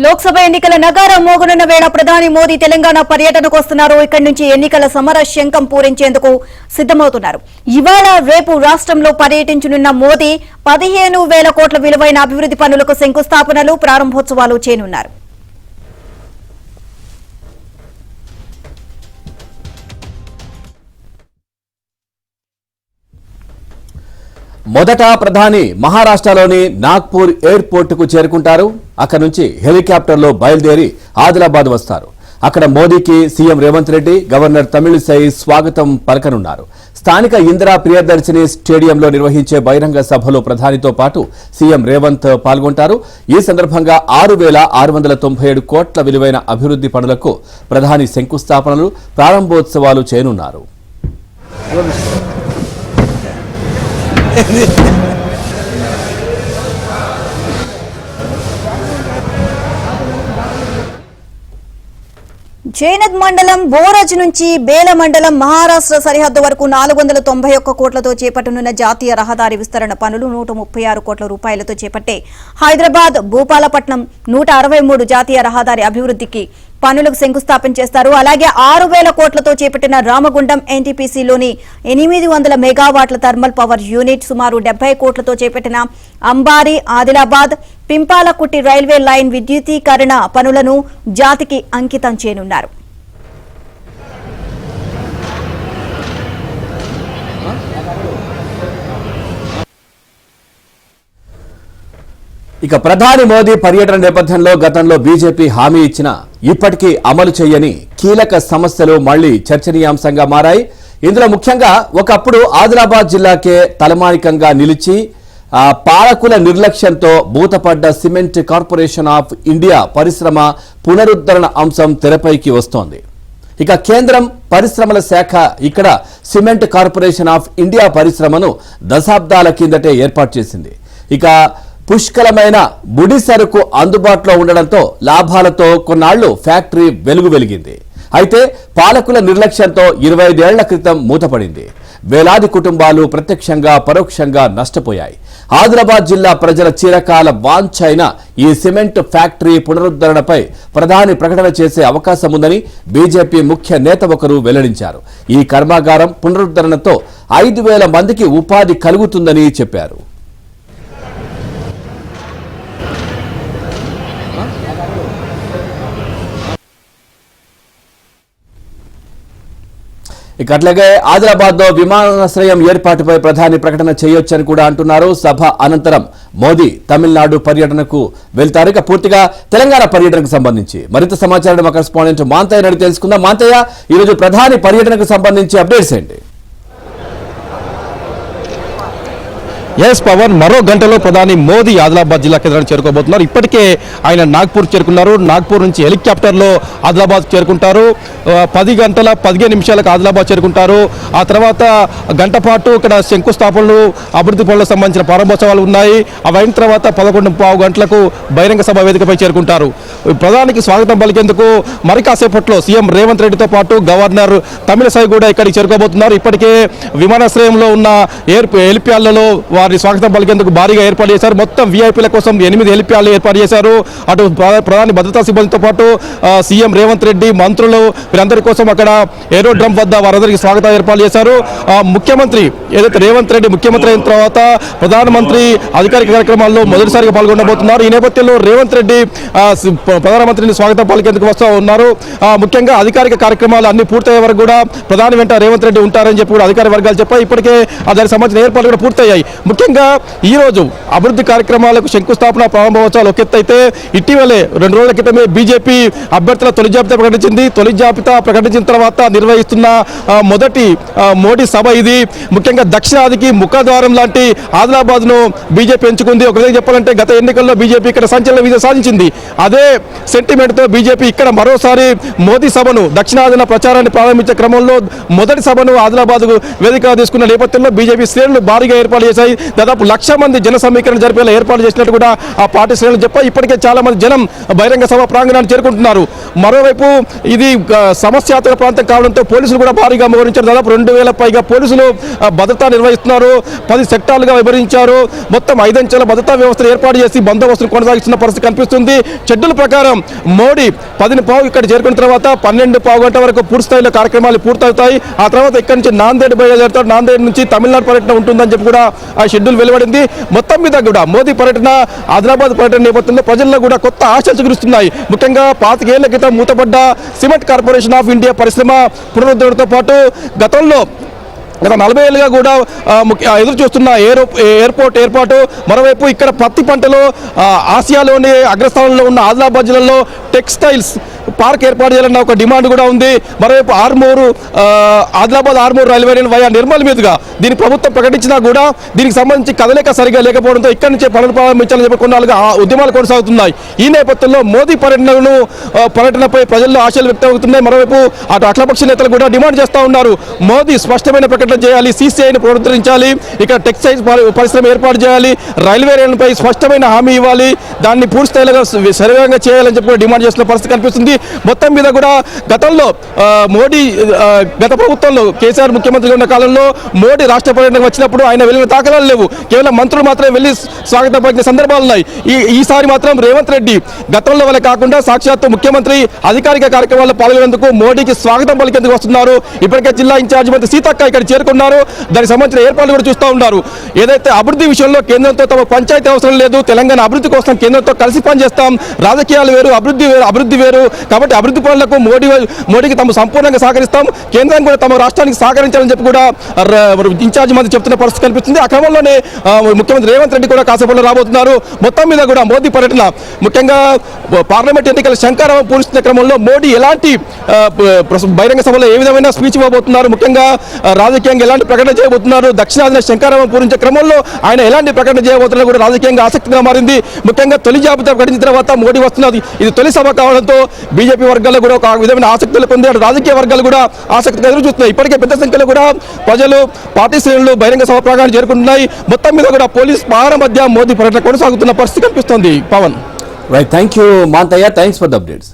లోక్సభ ఎన్నికల నగారం మోగనున్న వేళ ప్రధాని మోదీ తెలంగాణ పర్యటనకు వస్తున్నారు. ఇక్కడి నుంచి ఎన్నికల సమర శంఖం పూరించేందుకు సిద్దమవుతున్నారు. ఇవాళ రేపు రాష్ట్రంలో పర్యటించనున్న మోదీ 15,000 కోట్ల విలువైన అభివృద్ధి పనులకు శంకుస్థాపనలు, ప్రారంభోత్సవాలు చేయనున్నారు. మొదట ప్రధాని మహారాష్ట్రలోని నాగ్పూర్ ఎయిర్పోర్ట్ కు చేరుకుంటారు. అక్కడి నుంచి హెలికాప్టర్లో బయలుదేరి ఆదిలాబాద్ వస్తారు. అక్కడ మోదీకి సీఎం రేవంత్ రెడ్డి, గవర్నర్ తమిళిసై స్వాగతం పలకనున్నారు. స్థానిక ఇందిరా ప్రియదర్శిని స్టేడియంలో నిర్వహించే బహిరంగ సభలో ప్రధానితో పాటు సీఎం రేవంత్ పాల్గొంటారు. ఈ సందర్భంగా 6,697 కోట్ల విలువైన అభివృద్ధి పనులకు ప్రధాని శంకుస్థాపనలు, ప్రారంభోత్సవాలు చేయనున్నారు. జైనద్ మండలం బోరజ్ నుంచి బేల మండలం మహారాష్ట్ర సరిహద్దు వరకు 491 కోట్లతో చేపట్టనున్న జాతీయ రహదారి విస్తరణ పనులు 136 కోట్ల రూపాయలతో చేపట్టే హైదరాబాద్ భూపాలపట్నం 163 జాతీయ రహదారి అభివృద్ధికి పనులకు శంకుస్థాపన చేస్తారు. అలాగే 6,000 కోట్లతో చేపట్టిన రామగుండం ఎన్టీపీసీలోని 800 మెగావాట్ల థర్మల్ పవర్ యూనిట్, సుమారు 70 కోట్లతో చేపట్టిన అంబారి, ఆదిలాబాద్, పింపాలకుట్టి రైల్వే లైన్ విద్యుతీకరణ పనులను జాతికి అంకితం చేయనున్నారు. ఇక ప్రధాని మోదీ పర్యటన నేపథ్యంలో గతంలో బీజేపీ హామీ ఇచ్చిన, ఇప్పటికీ అమలు చేయని కీలక సమస్యలు మళ్లీ చర్చనీయాంశంగా మారాయి. ఇందులో ముఖ్యంగా ఒకప్పుడు ఆదిలాబాద్ జిల్లాకే తలమానికంగా నిలిచి పాలకుల నిర్లక్ష్యంతో మూతపడ్డ సిమెంట్ కార్పొరేషన్ ఆఫ్ ఇండియా పరిశ్రమ పునరుద్ధరణ అంశం తెరపైకి వస్తోంది. ఇక కేంద్రం పరిశ్రమల శాఖ ఇక్కడ సిమెంట్ కార్పొరేషన్ ఆఫ్ ఇండియా పరిశ్రమను దశాబ్దాల కిందటే ఏర్పాటు చేసింది. ఇక పుష్కలమైన ముడి సరుకు అందుబాటులో ఉండడంతో లాభాలతో కొన్నాళ్లు ఫ్యాక్టరీ వెలిగింది. అయితే పాలకుల నిర్లక్ష్యంతో 25 ఏళ్ల క్రితం మూతపడింది. వేలాది కుటుంబాలు ప్రత్యక్షంగా పరోక్షంగా నష్టపోయాయి. ఆదిలాబాద్ జిల్లా ప్రజల చిరకాల వాంఛ అయిన ఈ సిమెంట్ ఫ్యాక్టరీ పునరుద్ధరణపై ప్రధాని ప్రకటన చేసే అవకాశం ఉందని బీజేపీ ముఖ్య నేత ఒకరు వెల్లడించారు. ఈ కర్మాగారం పునరుద్ధరణతో 5,000 మందికి ఉపాధి కలుగుతుందని చెప్పారు. ఇక అట్లాగే ఆదిలాబాద్ లో విమానాశ్రయం ఏర్పాటుపై ప్రధాని ప్రకటన చేయొచ్చని కూడా అంటున్నారు. సభ అనంతరం మోదీ తమిళనాడు పర్యటనకు వెళ్తారు. ఇక పూర్తిగా తెలంగాణ పర్యటనకు సంబంధించి మరింత సమాచారం మా కరెస్పాండెంట్ మాంతయ్య అడిగి తెలుసుకుందాం. మాంతయ్య, ఈరోజు ప్రధాని పర్యటనకు సంబంధించి అప్డేట్స్ ఏంటి? ఎస్ పవన్, మరో గంటలో ప్రధాని మోదీ ఆదిలాబాద్ జిల్లా కేంద్రానికి చేరుకోబోతున్నారు. ఇప్పటికే ఆయన నాగ్పూర్ చేరుకున్నారు. నాగ్పూర్ నుంచి హెలికాప్టర్లో ఆదిలాబాద్ చేరుకుంటారు. 10 గంటల 15 నిమిషాలకు ఆదిలాబాద్ చేరుకుంటారు. ఆ తర్వాత గంట పాటు ఇక్కడ శంకుస్థాపనలు, అభివృద్ధి పనులకు సంబంధించిన ప్రారంభోత్సవాలు ఉన్నాయి. అవి అయిన తర్వాత 11:15 గంటలకు బహిరంగ సభ వేదికపై చేరుకుంటారు. ప్రధానికి స్వాగతం పలికేందుకు మరి కాసేపట్లో సీఎం రేవంత్ రెడ్డితో పాటు గవర్నర్ తమిళిసై కూడా ఇక్కడికి చేరుకోబోతున్నారు. ఇప్పటికే విమానాశ్రయంలో ఉన్న హెలిప్యాడ్లలో వారి స్వాగతం పలికేందుకు భారీగా ఏర్పాటు చేశారు. మొత్తం వీఐపీల కోసం 8 హెలిప్యాడ్లు ఏర్పాటు చేశారు. అటు ప్రధాని భద్రతా సిబ్బందితో పాటు సీఎం రేవంత్ రెడ్డి, మంత్రులు వీరందరి కోసం అక్కడ ఏరోడ్రమ్ వద్ద వారందరికీ స్వాగతం ఏర్పాటు చేశారు. ముఖ్యమంత్రి ఏదైతే రేవంత్ రెడ్డి ముఖ్యమంత్రి అయిన తర్వాత ప్రధానమంత్రి అధికారిక కార్యక్రమాల్లో మొదటిసారిగా పాల్గొనబోతున్నారు. ఈ నేపథ్యంలో రేవంత్ రెడ్డి ప్రధానమంత్రిని స్వాగతం పలికేందుకు వస్తూ ఉన్నారు. ముఖ్యంగా అధికారిక కార్యక్రమాలు అన్ని పూర్తయ్యే వరకు కూడా ప్రధాని వెంట రేవంత్ రెడ్డి ఉంటారని చెప్పి కూడా అధికార వర్గాలు చెప్పాయి. ఇప్పటికే దానికి సంబంధించిన ఏర్పాట్లు కూడా పూర్తయ్యాయి. ముఖ్యంగా ఈ రోజు అభివృద్ధి కార్యక్రమాలకు శంకుస్థాపన, ప్రారంభోత్సవాలు ఒక ఎత్తు అయితే, ఇటీవలే 2 రోజుల క్రితమే బీజేపీ అభ్యర్థుల తొలి జాబితా ప్రకటించింది. తొలి జాబితా ప్రకటించిన తర్వాత నిర్వహిస్తున్న మొదటి మోడీ సభ ఇది. ముఖ్యంగా దక్షిణాదికి ముఖద్వారం లాంటి ఆదిలాబాద్ ను బీజేపీ ఎంచుకుంది. ఒక విధంగా చెప్పాలంటే గత ఎన్నికల్లో బీజేపీ ఇక్కడ సంచలన విజయం సాధించింది. అదే సెంటిమెంట్ తో బీజేపీ ఇక్కడ మరోసారి మోదీ సభను, దక్షిణాదిన ప్రచారాన్ని ప్రారంభించే క్రమంలో మొదటి సభను ఆదిలాబాద్ వేదికగా తీసుకున్న నేపథ్యంలో బీజేపీ శ్రేణులు భారీగా ఏర్పాటు చేశాయి. దాదాపు 1,00,000 మంది జన సమీకరణ జరిపేలా ఏర్పాటు చేసినట్టు కూడా ఆ పార్టీ శ్రేణులు చెప్పారు. ఇప్పటికే చాలా మంది జనం బహిరంగ సభ ప్రాంగణాన్ని చేరుకుంటున్నారు. మరోవైపు ఇది సమస్యాత్మక ప్రాంతం కావడంతో పోలీసులు కూడా భారీగా మోహరించారు. దాదాపు 2,000 పైగా పోలీసులు భద్రత నిర్వహిస్తున్నారు. 10 సెక్టార్లుగా విభజించారు. మొత్తం 5 అంచెల భద్రతా వ్యవస్థను ఏర్పాటు చేసి బందోబస్తును కొనసాగిస్తున్న పరిస్థితి కనిపిస్తుంది. షెడ్యూల్ ప్రకారం మోడీ 10:15 ఇక్కడ చేరుకున్న తర్వాత 12:15 గంట వరకు పూర్తి స్థాయిలో కార్యక్రమాలు పూర్తవుతాయి. ఆ తర్వాత ఇక్కడ నుంచి నాందేడ్ బయలుదేరుతారు. నాందేడ్ నుంచి తమిళనాడు పర్యటన ఉంటుందని చెప్పి కూడా ఆ షెడ్యూల్ వెలువడింది. మొత్తం మీద కూడా మోదీ పర్యటన, ఆదిలాబాద్ పర్యటన నేపథ్యంలో ప్రజల్లో కూడా కొత్త ఆశలు చిగురుస్తున్నాయి. ముఖ్యంగా 25 ఏళ్ల క్రితం మూతపడ్డ సిమెంట్ కార్పొరేషన్ ఆఫ్ ఇండియా పరిశ్రమ పునరుద్ధరణతో పాటు గతంలో గత 40 ఏళ్ళుగా కూడా ఎదురు చూస్తున్న ఎయిర్పోర్ట్ ఏర్పాటు, మరోవైపు ఇక్కడ పత్తి పంటలో ఆసియాలోని అగ్రస్థానంలో ఉన్న ఆదిలాబాద్ జిల్లాలో టెక్స్టైల్స్ పార్క్ ఏర్పాటు చేయాలన్న ఒక డిమాండ్ కూడా ఉంది. మరోవైపు Adilabad Armoor railway line via Nirmal మీదుగా దీన్ని ప్రభుత్వం ప్రకటించినా కూడా దీనికి సంబంధించి కదలిక సరిగా లేకపోవడంతో ఇక్కడి నుంచే పనులు ప్రారంభించాలని చెప్పి కొన్నాళ్ళుగా ఉద్యమాలు కొనసాగుతున్నాయి. ఈ నేపథ్యంలో మోదీ పర్యటనపై ప్రజల్లో ఆశలు వ్యక్తమవుతున్నాయి. మరోవైపు అటు అఖిలపక్ష నేతలు కూడా డిమాండ్ చేస్తూ ఉన్నారు. మోదీ స్పష్టమైన ప్రకటన చేయాలి, CCIని పునరుద్ధరించాలి, ఇక్కడ టెక్స్టైల్స్ పరిశ్రమ ఏర్పాటు చేయాలి, రైల్వే లైన్పై స్పష్టమైన హామీ ఇవ్వాలి, దాన్ని పూర్తి స్థాయిలో సర్వేగంగా చేయాలని చెప్పి డిమాండ్ చేస్తున్న పరిస్థితి కనిపిస్తుంది. మొత్తం మీద కూడా గతంలో మోడీ గత ప్రభుత్వంలో కేసీఆర్ ముఖ్యమంత్రిగా ఉన్న కాలంలో మోడీ రాష్ట్ర పర్యటనకు వచ్చినప్పుడు ఆయన వెళ్ళిన దాఖలాలు లేవు. కేవలం మంత్రులు మాత్రమే వెళ్ళి స్వాగతం పలికిన సందర్భాలు ఉన్నాయి. ఈసారి మాత్రం రేవంత్ రెడ్డి గతంలో వల్ల కాకుండా సాక్షాత్తు ముఖ్యమంత్రి అధికారిక కార్యక్రమాల్లో పాల్గొనేందుకు మోడీకి స్వాగతం పలికేందుకు వస్తున్నారు. ఇప్పటికే జిల్లా ఇన్ఛార్జ్ మంత్రి సీతక్క ఇక్కడ చేరుకున్నారు. దానికి సంబంధించిన ఏర్పాట్లు కూడా చూస్తూ ఉన్నారు. ఏదైతే అభివృద్ధి విషయంలో కేంద్రంతో తమ పంచాయతీ అవసరం లేదు, తెలంగాణ అభివృద్ధి కోసం కేంద్రంతో కలిసి పనిచేస్తాం, రాజకీయాలు వేరు, అభివృద్ధి వేరు, కాబట్టి అభివృద్ధి పనులకు మోడీకి తాము సంపూర్ణంగా సహకరిస్తాం, కేంద్రం కూడా తమ రాష్ట్రానికి సహకరించాలని చెప్పి కూడా ఇన్ఛార్జ్ మంత్రి చెప్తున్న పరిస్థితి కనిపిస్తుంది. ఆ క్రమంలోనే ముఖ్యమంత్రి రేవంత్ రెడ్డి కూడా కాసేపట్లో రాబోతున్నారు. మొత్తం మీద కూడా మోదీ పర్యటన ముఖ్యంగా పార్లమెంట్ ఎన్నికల శంకారావం పూరిస్తున్న క్రమంలో మోడీ ఎలాంటి బహిరంగ సభలో ఏ విధమైన స్పీచ్ ఇవ్వబోతున్నారు, ముఖ్యంగా రాజకీయంగా ఎలాంటి ప్రకటన చేయబోతున్నారు, దక్షిణాదిన శంకారావం పూరించే క్రమంలో ఆయన ఎలాంటి ప్రకటన చేయబోతున్నారు కూడా రాజకీయంగా ఆసక్తిగా మారింది. ముఖ్యంగా తొలి జాబితా ప్రకటించిన తర్వాత మోడీ వస్తున్నది, ఇది తొలి సభ కావడంతో బీజేపీ వర్గాల్లో కూడా ఒక విధమైన ఆసక్తి నెలకొంది. రాజకీయ వర్గాలు కూడా ఆసక్తిగా ఎదురు చూస్తున్నాయి. ఇప్పటికే పెద్ద సంఖ్యలో కూడా ప్రజలు, పార్టీ శ్రేణులు బహిరంగ సభ ప్రాంగణాన్ని చేరుకుంటున్నాయి. మొత్తం మీద కూడా పోలీస్ పహారా మధ్య మోదీ పర్యటన కొనసాగుతున్న పరిస్థితి కనిపిస్తోంది. Pawan, right, thank you Manthaiah, thanks for the updates.